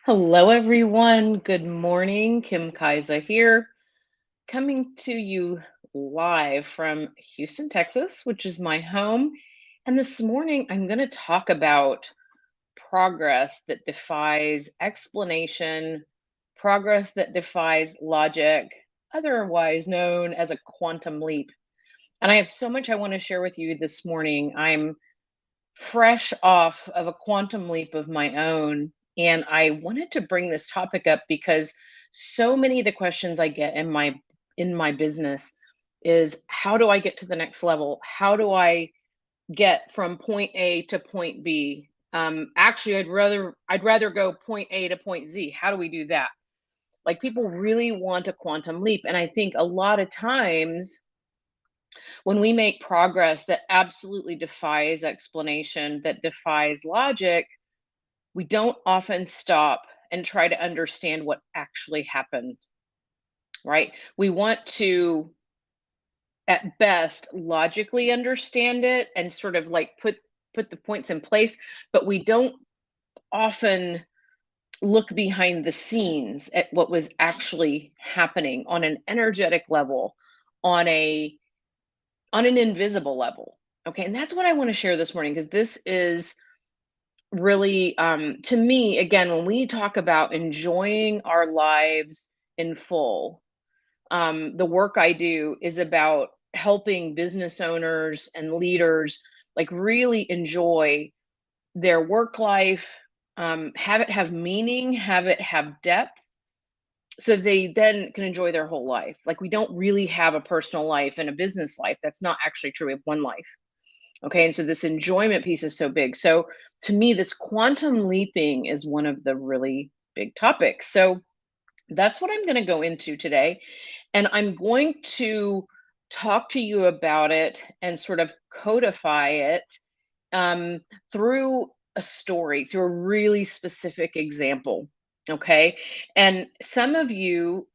Hello, everyone. Good morning. Kim Kaiser here, coming to you live from Houston, Texas, which is my home. And this morning, I'm going to talk about progress that defies explanation, progress that defies logic, otherwise known as a quantum leap. And I have so much I want to share with you this morning. I'm fresh off of a quantum leap of my own. And I wanted to bring this topic up because so many of the questions I get in my business is how do I get to the next level? How do I get from point A to point B? Actually, I'd rather go point A to point Z. How do we do that? Like people really want a quantum leap, and I think a lot of times when we make progress that absolutely defies explanation, that defies logic, we don't often stop and try to understand what actually happened, right? We want to, at best, logically understand it and sort of like put the points in place, but we don't often look behind the scenes at what was actually happening on an energetic level, on a on an invisible level. Okay, and that's what I want to share this morning because this is really, to me, again, when we talk about enjoying our lives in full, the work I do is about helping business owners and leaders like really enjoy their work life, have it have meaning, have it have depth, so they then can enjoy their whole life. Like we don't really have a personal life and a business life. That's not actually true. We have one life. Okay. And so this enjoyment piece is so big. So to me, this quantum leaping is one of the really big topics. So that's what I'm going to go into today. And I'm going to talk to you about it and sort of codify it um, through a story, through a really specific example. Okay. And some of you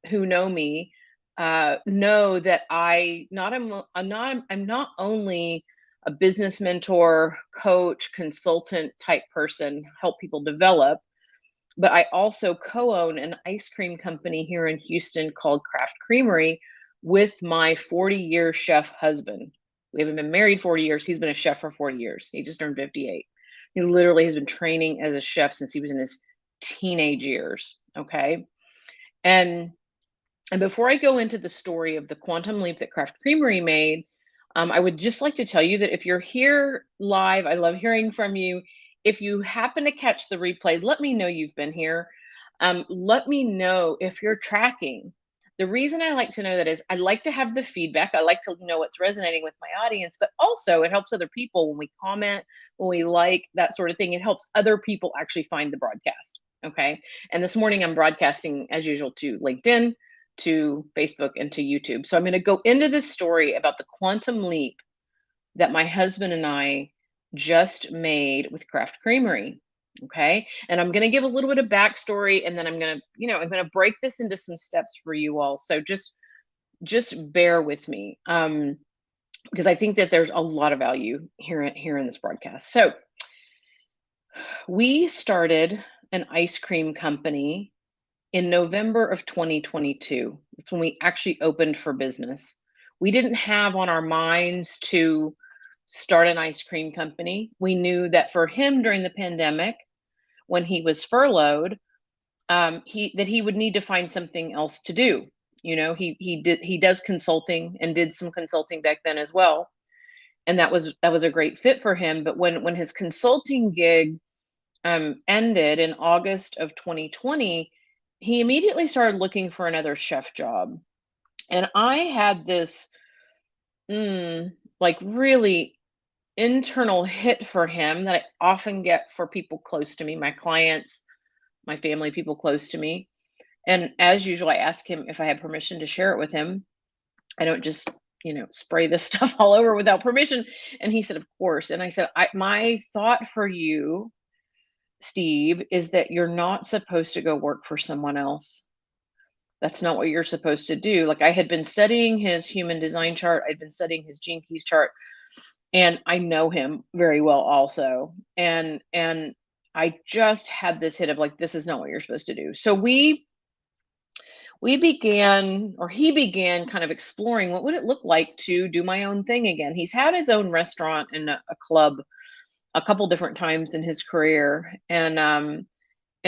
who know me know that I'm not only a business mentor, coach, consultant type person, help people develop, but I also co-own an ice cream company here in Houston called Craft Creamery with my 40-year chef husband. We haven't been married 40 years. He's been a chef for 40 years. He just turned 58. He literally has been training as a chef since he was in his teenage years. Okay. And and before I go into the story of the quantum leap that Craft Creamery made, I would just like to tell you that if you're here live, I love hearing from you. If you happen to catch the replay, let me know you've been here. Let me know if you're tracking. The reason I like to know that is I like to have the feedback. I like to know what's resonating with my audience, but also it helps other people when we comment, when we like that sort of thing. It helps other people actually find the broadcast. Okay. And this morning I'm broadcasting as usual to LinkedIn, to Facebook, and to YouTube. So I'm going to go into this story about the quantum leap that my husband and I just made with Craft Creamery. Okay. And I'm going to give a little bit of backstory and then I'm going to break this into some steps for you all. So just bear with me. Because I think that there's a lot of value here in this broadcast. So we started an ice cream company in November of 2022. That's when we actually opened for business. We didn't have on our minds to start an ice cream company. We knew that for him during the pandemic, when he was furloughed, he would need to find something else to do. You know, he does consulting and did some consulting back then as well, and that was a great fit for him. But when his consulting gig ended in August of 2020, he immediately started looking for another chef job. And I had this like really internal hit for him that I often get for people close to me, my clients, my family, people close to me. And as usual, I asked him if I had permission to share it with him. I don't just, spray this stuff all over without permission. And he said, of course. And I said, my thought for you, Steve, is that you're not supposed to go work for someone else. That's not what you're supposed to do. Like I had been studying his human design chart, I'd been studying his gene keys chart, and I know him very well also. And I just had this hit of like, this is not what you're supposed to do. So we began, or he began, kind of exploring what would it look like to do my own thing again. He's had his own restaurant and a club a couple different times in his career, and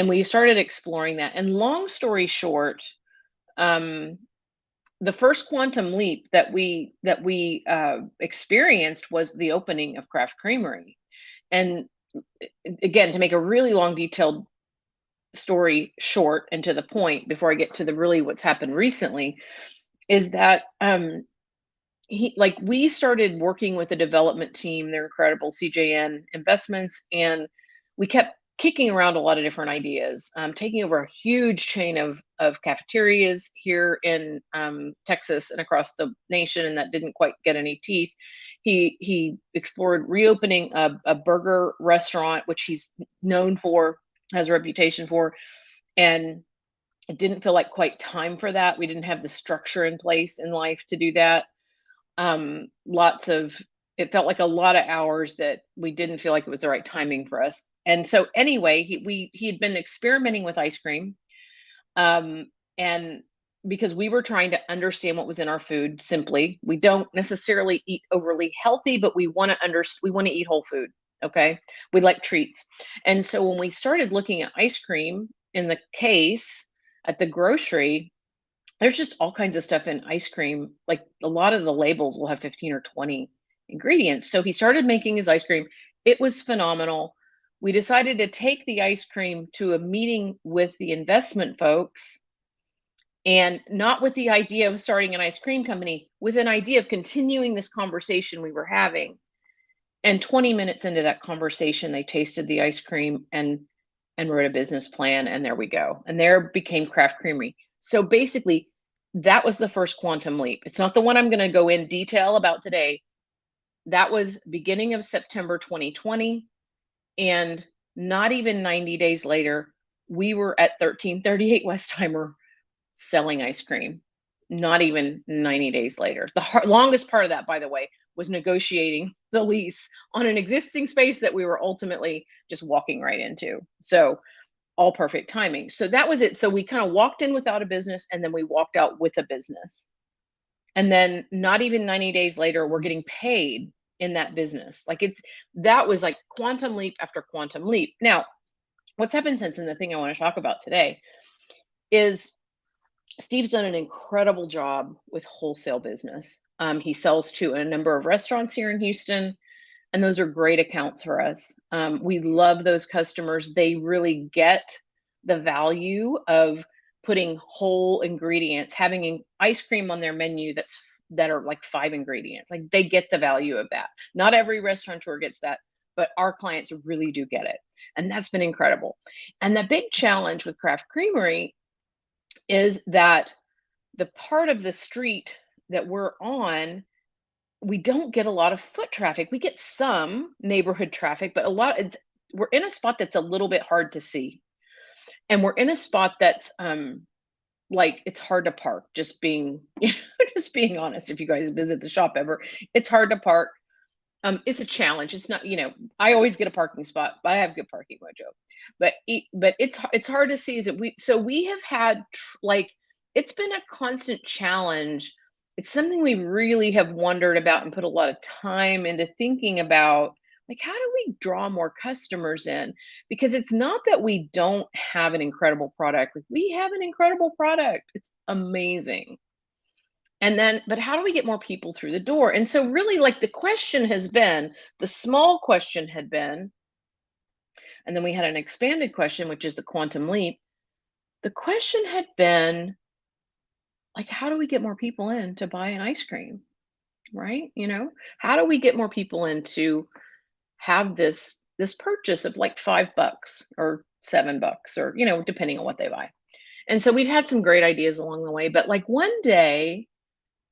we started exploring that. And long story short, um, the first quantum leap that we experienced was the opening of Craft Creamery. And again, to make a really long, detailed story short and to the point, before I get to the really what's happened recently, is that we started working with a development team. They're incredible, CJN Investments, and we kept kicking around a lot of different ideas, taking over a huge chain of cafeterias here in Texas and across the nation, and that didn't quite get any teeth. He explored reopening a burger restaurant, which he's known for, has a reputation for, and it didn't feel like quite time for that. We didn't have the structure in place in life to do that. Lots of It felt like a lot of hours that we didn't feel like it was the right timing for us. And so anyway, he had been experimenting with ice cream, um, and because we were trying to understand what was in our food. Simply, we don't necessarily eat overly healthy, but we want to eat whole food. Okay, we like treats, and so when we started looking at ice cream in the case at the grocery, there's just all kinds of stuff in ice cream. Like, a lot of the labels will have 15 or 20 ingredients. So he started making his ice cream. It was phenomenal. We decided to take the ice cream to a meeting with the investment folks, and not with the idea of starting an ice cream company, with an idea of continuing this conversation we were having. And 20 minutes into that conversation, they tasted the ice cream and wrote a business plan, and there we go. And there became Craft Creamery. So basically, that was the first quantum leap. It's not the one I'm going to go in detail about today. That was beginning of September 2020, and not even 90 days later, we were at 1338 Westheimer selling ice cream. Not even 90 days later. The longest part of that, by the way, was negotiating the lease on an existing space that we were ultimately just walking right into. So, all perfect timing. So that was it. So we kind of walked in without a business, and then we walked out with a business. And then not even 90 days later, we're getting paid in that business. That was like quantum leap after quantum leap. Now, what's happened since, and the thing I want to talk about today, is Steve's done an incredible job with wholesale business. He sells to a number of restaurants here in Houston, and those are great accounts for us. We love those customers. They really get the value of putting whole ingredients, having ice cream on their menu that are like 5 ingredients. Like, they get the value of that. Not every restaurateur gets that, but our clients really do get it, and that's been incredible. And the big challenge with Craft Creamery is that the part of the street that we're on, we don't get a lot of foot traffic. We get some neighborhood traffic, but we're in a spot that's a little bit hard to see. And we're in a spot that's like, it's hard to park, just being just being honest. If you guys visit the shop ever, it's hard to park. It's a challenge. It's not, I always get a parking spot, but I have good parking mojo. But it's hard to see. Is it we have had it's been a constant challenge. It's something we really have wondered about and put a lot of time into thinking about. Like, how do we draw more customers in? Because it's not that we don't have an incredible product. Like, we have an incredible product. It's amazing. And then, but how do we get more people through the door? And so, really, like, the small question had been, and then we had an expanded question, which is the quantum leap. The question had been, like, how do we get more people in to buy an ice cream? Right? How do we get more people in to have this purchase of like $5 or $7, or, depending on what they buy. And so we've had some great ideas along the way. But like one day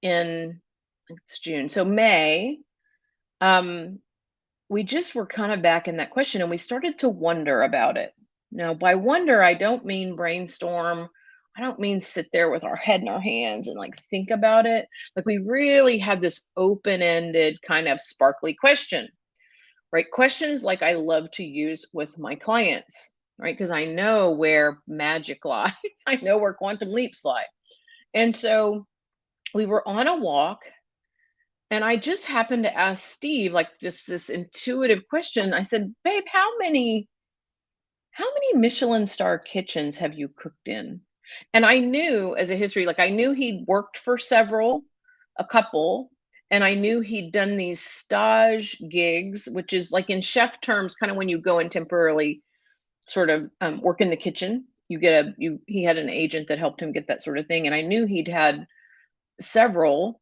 in, I think it's June, so May, um, we just were kind of back in that question, and we started to wonder about it. Now, by wonder, I don't mean brainstorm. I don't mean sit there with our head in our hands and like think about it. Like, we really had this open ended kind of sparkly question. right? Questions like I love to use with my clients, right? Because I know where magic lies. I know where quantum leaps lie. And so we were on a walk, and I just happened to ask Steve, like, just this intuitive question. I said, "Babe, how many Michelin star kitchens have you cooked in?" And I knew as a history, like I knew he'd worked for several, a couple, and I knew he'd done these stage gigs, which is like in chef terms, kind of when you go and temporarily sort of work in the kitchen. You get a you he had an agent that helped him get that sort of thing. And I knew he'd had several.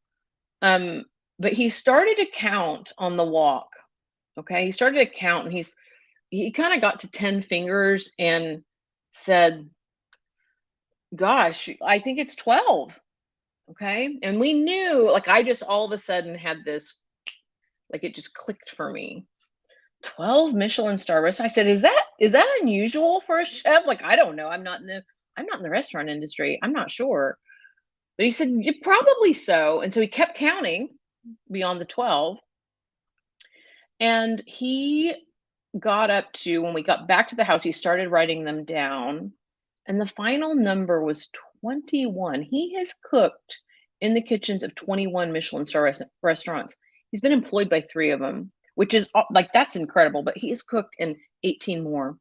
Um, but he started to count on the walk. Okay. He started to count, and he kind of got to 10 fingers and said, "Gosh, I think it's 12." Okay. And we knew, like, I just all of a sudden had this, like, it just clicked for me. 12 Michelin star restaurants. I said, is that unusual for a chef? Like, I don't know. I'm not in the restaurant industry. I'm not sure. But he said, "Yeah, probably so." And so he kept counting beyond the 12. And he got up to, when we got back to the house, he started writing them down. And the final number was 21. He has cooked in the kitchens of 21 Michelin star restaurants. He's been employed by three of them, which is like, that's incredible. But he has cooked in 18 more.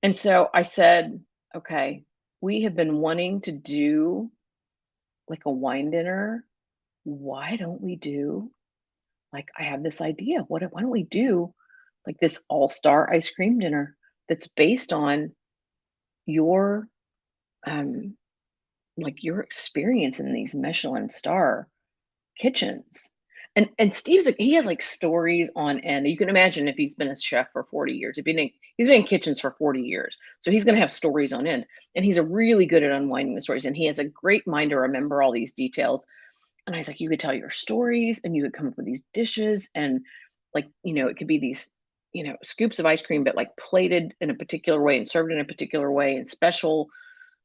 And so I said, okay, we have been wanting to do like a wine dinner. Why don't we do, like, I have this idea. Why don't we do like this all-star ice cream dinner that's based on your um like your experience in these Michelin star kitchens. And Steve's like, he has like stories on end. You can imagine if he's been a chef for 40 years. He's been in kitchens for 40 years. So he's gonna have stories on end. And he's a really good at unwinding the stories. And he has a great mind to remember all these details. And I was like, you could tell your stories and you could come up with these dishes, and like, it could be these, scoops of ice cream, but like plated in a particular way and served in a particular way and special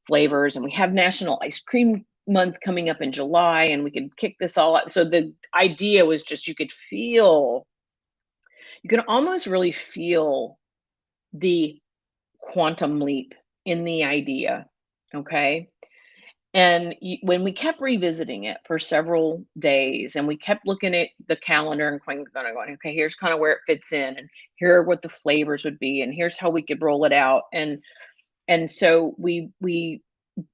flavors. And we have National Ice Cream Month coming up in July, and we could kick this all up. So the idea was just, you could almost really feel the quantum leap in the idea. Okay. And when we kept revisiting it for several days, and we kept looking at the calendar and going, okay, here's kind of where it fits in, and here are what the flavors would be, and here's how we could roll it out. And so we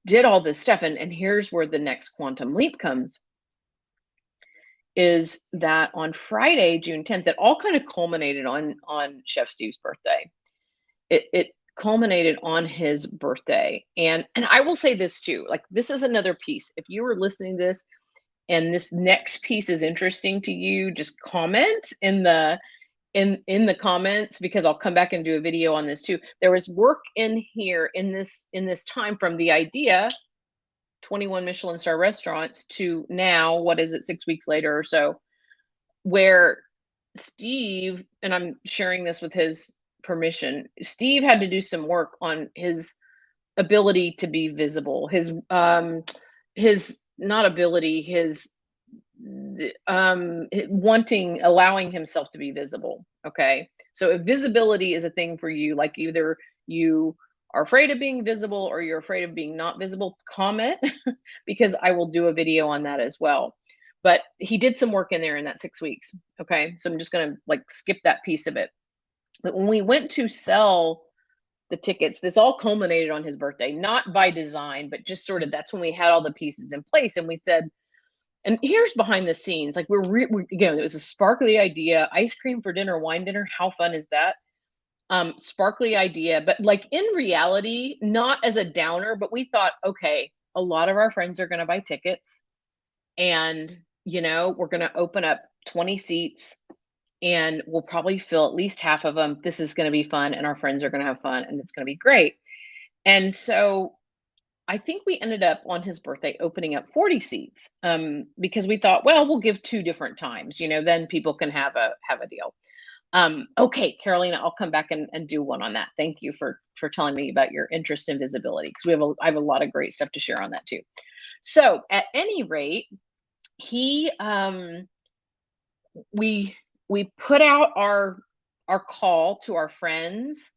did all this stuff, and here's where the next quantum leap comes, is that on Friday, June 10th, that all kind of culminated on Chef Steve's birthday. It culminated on his birthday. And I will say this too, like, this is another piece. If you were listening to this and this next piece is interesting to you, just comment in the comments, because I'll come back and do a video on this too. There was work in here in this time, from the idea, 21 Michelin star restaurants, to now, what is it, 6 weeks later or so, where Steve, and I'm sharing this with his permission, Steve had to do some work on his ability to be visible. His not ability, his wanting, allowing himself to be visible. Okay. So if visibility is a thing for you, like either you are afraid of being visible or you're afraid of being not visible, comment because I will do a video on that as well. But he did some work in there in that 6 weeks. Okay. So I'm just going to like skip that piece of it. But when we went to sell the tickets, this all culminated on his birthday, not by design, but just sort of, that's when we had all the pieces in place. And we said, and here's behind the scenes, like, it was a sparkly idea, ice cream for dinner, wine dinner. How fun is that? Sparkly idea, but like in reality, not as a downer, but we thought, okay, a lot of our friends are going to buy tickets, and we're going to open up 20 seats, and we'll probably fill at least half of them. This is going to be fun, and our friends are going to have fun, and it's going to be great. And so I think we ended up on his birthday opening up 40 seats, because we thought, well, we'll give two different times, then people can have a deal. Okay, Carolina, I'll come back and do one on that. Thank you for telling me about your interest in visibility, because I have a lot of great stuff to share on that too. So at any rate, he we we put out our call to our friends,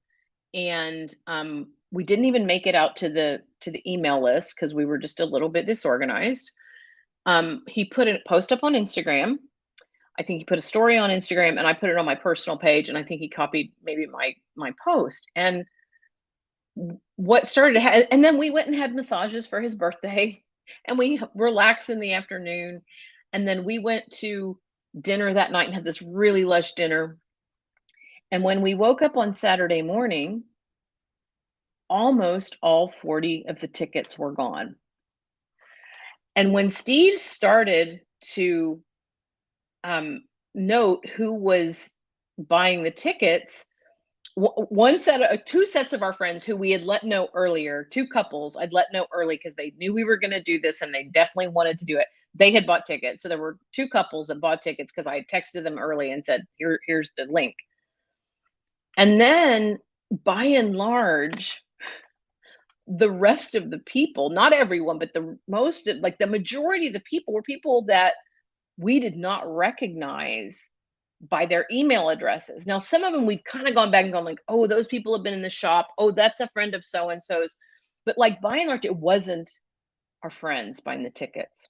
and we didn't even make it out to the email list because we were just a little bit disorganized. He put a post up on Instagram. I think he put a story on Instagram, and I put it on my personal page, and I think he copied maybe my post. And what started to and then we went and had massages for his birthday, and we relaxed in the afternoon, and then we went to dinner that night and had this really lush dinner. And when we woke up on Saturday morning, almost all 40 of the tickets were gone. And when Steve started to note who was buying the tickets, one set of two sets of our friends who we had let know earlier, two couples I'd let know early because they knew we were going to do this and they definitely wanted to do it. They had bought tickets. So there were two couples that bought tickets because I had texted them early and said, here's the link. And then by and large, the rest of the people, not everyone, but the most, like the majority of the people were people that we did not recognize by their email addresses. Now, some of them we've kind of gone back and gone like, oh, those people have been in the shop. Oh, that's a friend of so and so's. But like by and large, it wasn't our friends buying the tickets.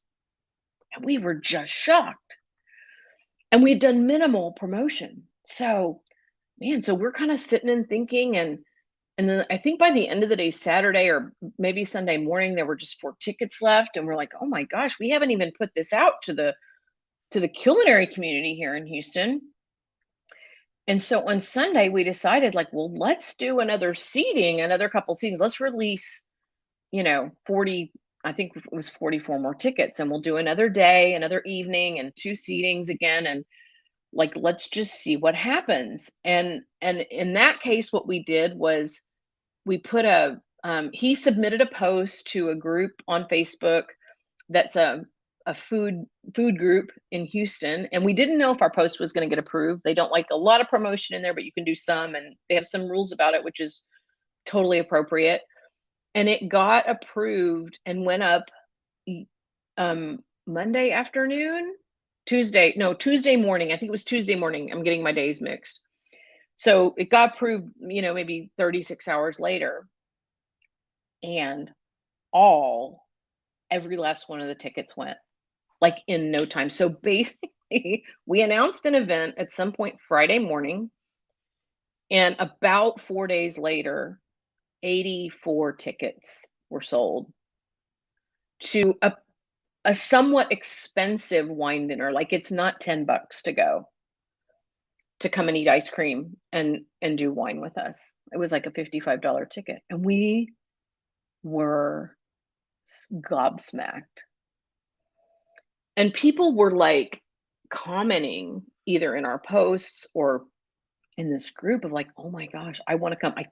And we were just shocked. And we had done minimal promotion. So, man, so we're kind of sitting and thinking, and then I think by the end of the day, Saturday or maybe Sunday morning, there were just 4 tickets left. And we're like, oh my gosh, we haven't even put this out to the culinary community here in Houston. And so on Sunday, we decided, like, well, let's do another couple seatings. Let's release, 40, I think it was 44 more tickets, and we'll do another day, another evening, and 2 seatings again. And like, let's just see what happens. And in that case, what we did was we put he submitted a post to a group on Facebook that's a food group in Houston, and we didn't know if our post was going to get approved. They don't like a lot of promotion in there, but you can do some, and they have some rules about it, which is totally appropriate. And it got approved and went up Monday afternoon, Tuesday morning. I think it was Tuesday morning. I'm getting my days mixed. So it got approved, maybe 36 hours later, and every last one of the tickets went, like, in no time. So basically, we announced an event at some point Friday morning, and about 4 days later, 84 tickets were sold to a somewhat expensive wine dinner. Like, it's not $10 to go to come and eat ice cream and do wine with us. It was like a $55 ticket, and we were gobsmacked. And people were like commenting either in our posts or in this group of like, oh my gosh, I want to come. I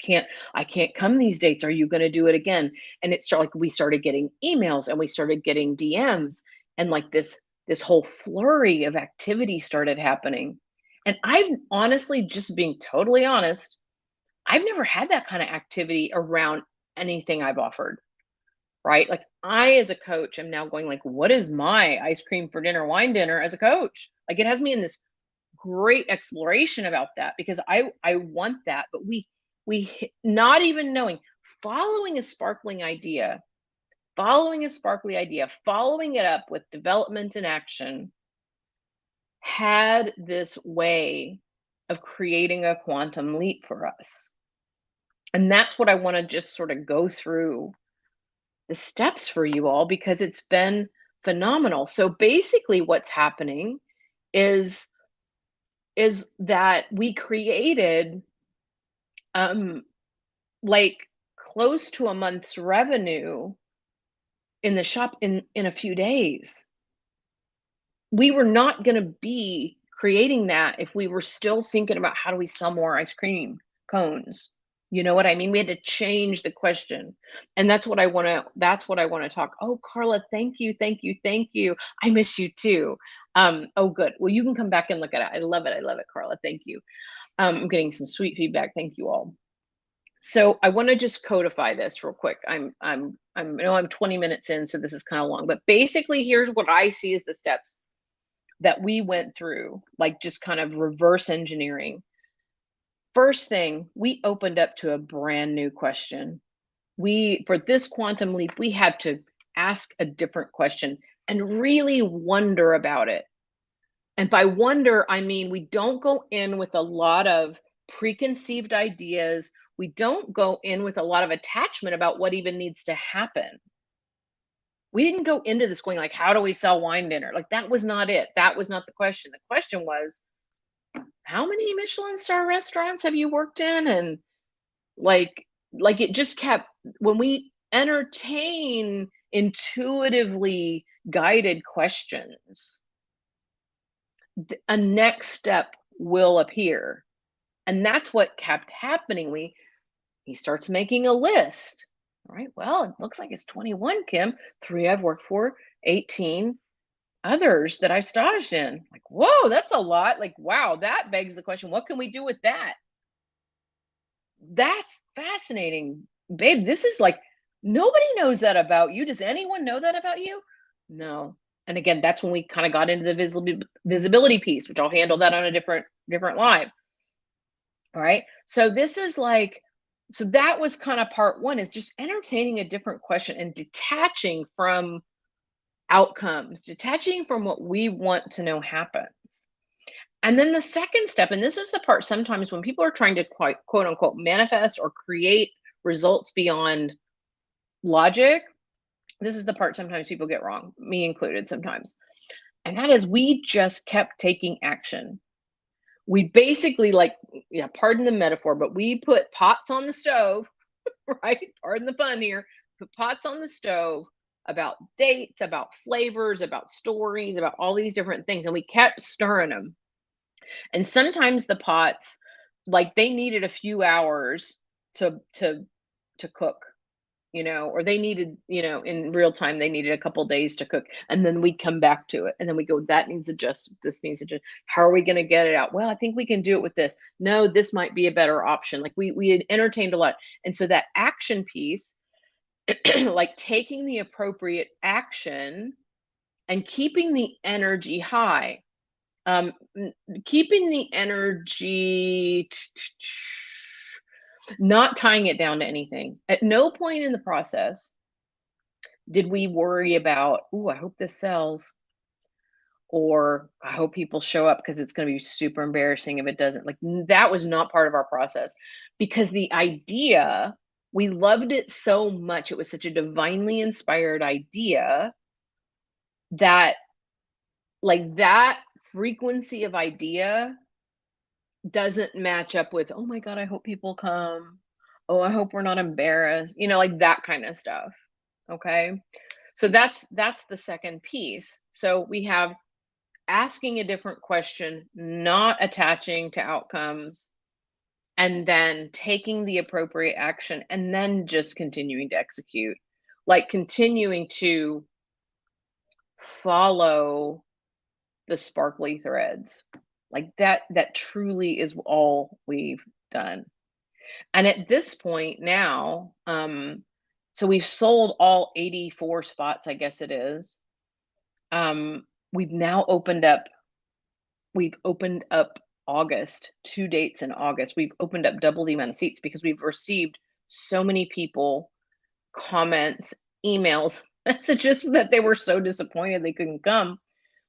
can't come these dates. Are you going to do it again? And it's like we started getting emails and we started getting DMs, and like this whole flurry of activity started happening. And I've honestly, just being totally honest, I've never had that kind of activity around anything I've offered. Right? Like, I as a coach am now going like, what is my ice cream for dinner, wine dinner as a coach? Like, it has me in this great exploration about that because I want that, but not even knowing, following a sparkling idea, following it up with development and action had this way of creating a quantum leap for us. And that's what I want to just sort of go through the steps for you all, because it's been phenomenal. So basically what's happening is that we created like close to a month's revenue in the shop in a few days. We were not going to be creating that if we were still thinking about how do we sell more ice cream cones. You know what I mean? We had to change the question. And that's what I want to talk. Oh, Carla, thank you, thank you, thank you. I miss you too. Oh, good. Well, you can come back and look at it. I love it. I love it, Carla. Thank you. I'm getting some sweet feedback. Thank you all. So I want to just codify this real quick. I know I'm 20 minutes in, so this is kind of long, but basically here's what I see as the steps that we went through, like just kind of reverse engineering. First thing, we opened up to a brand new question. For this quantum leap, we had to ask a different question and really wonder about it. And by wonder, I mean we don't go in with a lot of preconceived ideas. We don't go in with a lot of attachment about what even needs to happen. We didn't go into this going like, how do we sell wine dinner? Like that was not it. That was not the question. The question was, how many Michelin star restaurants have you worked in? And like it just kept when we entertain intuitively guided questions, a next step will appear. And that's what kept happening. He starts making a list. All right, well, it looks like it's 21, Kim. 3 I've worked for, 18 others that I staged in. Like, whoa, that's a lot. Like, wow, that begs the question, what can we do with that? That's fascinating. Babe, this is like nobody knows that about you. Does anyone know that about you? No. And again, that's when we kind of got into the visibility piece, which I'll handle that on a different live. All right. So this is like, so that was kind of part one, is just entertaining a different question and detaching from outcomes, detaching from what we want to know happens. And then the second step, and this is the part sometimes when people are trying to quote unquote manifest or create results beyond logic, this is the part sometimes people get wrong, me included sometimes. And that is we just kept taking action. We basically like, yeah, pardon the metaphor, but we put pots on the stove, right? Pardon the pun here. Put pots on the stove about dates, about flavors, about stories, about all these different things. And we kept stirring them. And sometimes the pots, like they needed a few hours to cook, or they needed, in real time, they needed a couple days to cook. And then we come back to it. And then we go, that needs adjusted. This needs adjusted. How are we going to get it out? Well, I think we can do it with this. No, this might be a better option. Like we had entertained a lot. And so that action piece, like taking the appropriate action and keeping the energy high. Keeping the energy, not tying it down to anything. At no point in the process did we worry about, "Ooh, I hope this sells," or "I hope people show up because it's gonna be super embarrassing if it doesn't." Like, that was not part of our process because the idea, we loved it so much. It was such a divinely inspired idea that, like, that frequency of idea doesn't match up with, "Oh my god, I hope people come. Oh, I hope we're not embarrassed." Like that kind of stuff. Okay? So that's the second piece. So we have asking a different question, not attaching to outcomes, and then taking the appropriate action and then just continuing to execute. Like continuing to follow the sparkly threads. Like that truly is all we've done. And at this point now, so we've sold all 84 spots, I guess it is. We've now we've opened up August, 2 dates in August. We've opened up double the amount of seats because we've received so many people, comments, emails, messages that they were so disappointed they couldn't come,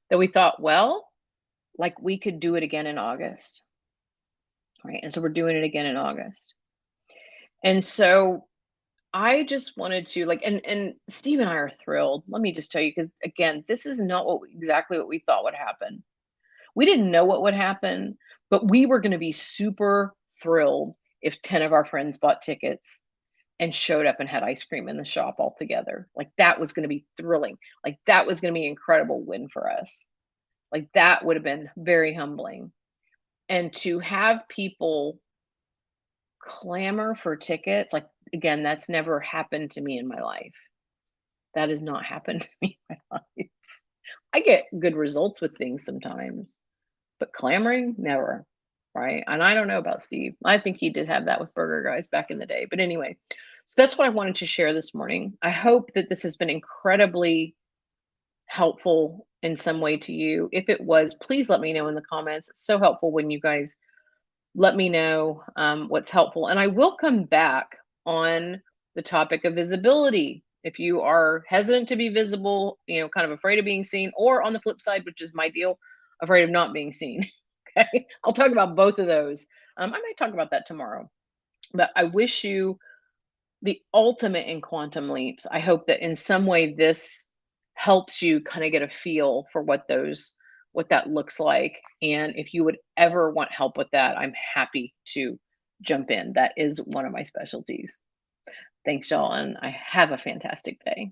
that we thought, well, like we could do it again in August. Right. And so we're doing it again in August. And so I just wanted to like, and Steve and I are thrilled. Let me just tell you, because again, this is not exactly what we thought would happen. We didn't know what would happen, but we were going to be super thrilled if 10 of our friends bought tickets and showed up and had ice cream in the shop all together. Like that was going to be thrilling. Like that was going to be an incredible win for us. Like that would have been very humbling. And to have people clamor for tickets, like again, that's never happened to me in my life. That has not happened to me in my life. I get good results with things sometimes, but clamoring, never. Right. And I don't know about Steve. I think he did have that with Burger Guys back in the day. But anyway, so that's what I wanted to share this morning. I hope that this has been incredibly helpful in some way to you. If it was, please let me know in the comments. It's so helpful when you guys Let me know what's helpful. And I will come back on the topic of visibility. If you are hesitant to be visible, kind of afraid of being seen, or on the flip side, which is my deal, afraid of not being seen. Okay. I'll talk about both of those. I might talk about that tomorrow. But I wish you the ultimate in quantum leaps. I hope that in some way this helps you kind of get a feel for what that looks like. And if you would ever want help with that, I'm happy to jump in. That is one of my specialties. Thanks, y'all, and I have a fantastic day.